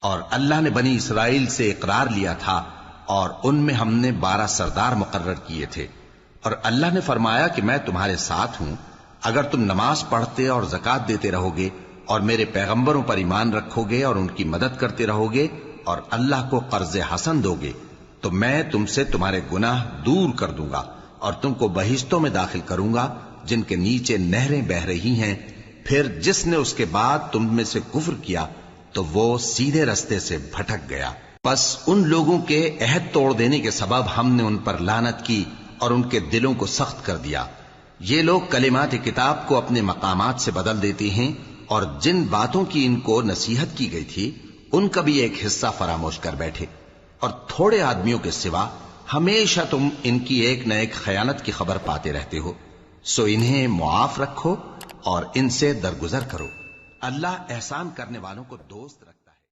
और अल्लाह ने बनी इसराइल से इकरार लिया था और उनमें हमने 12 सरदार मुकर्रर किए थे। और अल्लाह ने फरमाया कि मैं तुम्हारे साथ हूं, अगर तुम नमाज पढ़ते और ज़कात देते रहोगे और मेरे पैगंबरों पर ईमान रखोगे और उनकी मदद करते रहोगे और अल्लाह को कर्ज हसन दोगे, तो मैं तुमसे तुम्हारे गुनाह दूर कर दूंगा और तुमको बहिश्तों में दाखिल करूंगा जिनके नीचे नहरें बह रही हैं। फिर जिसने उसके बाद तुम में से कुफ्र किया तो वो सीधे रास्ते से भटक गया। बस उन लोगों के अहद तोड़ देने के सबब हमने उन पर लानत की और उनके दिलों को सख्त कर दिया। ये लोग कलिमात किताब को अपने मकामात से बदल देते हैं और जिन बातों की इनको नसीहत की गई थी उनका भी एक हिस्सा फरामोश कर बैठे। और थोड़े आदमियों के सिवा हमेशा तुम इनकी एक न एक खयानत की खबर पाते रहते हो। सो इन्हें मुआफ रखो और इनसे दरगुजर करो। अल्लाह एहसान करने वालों को दोस्त रखे।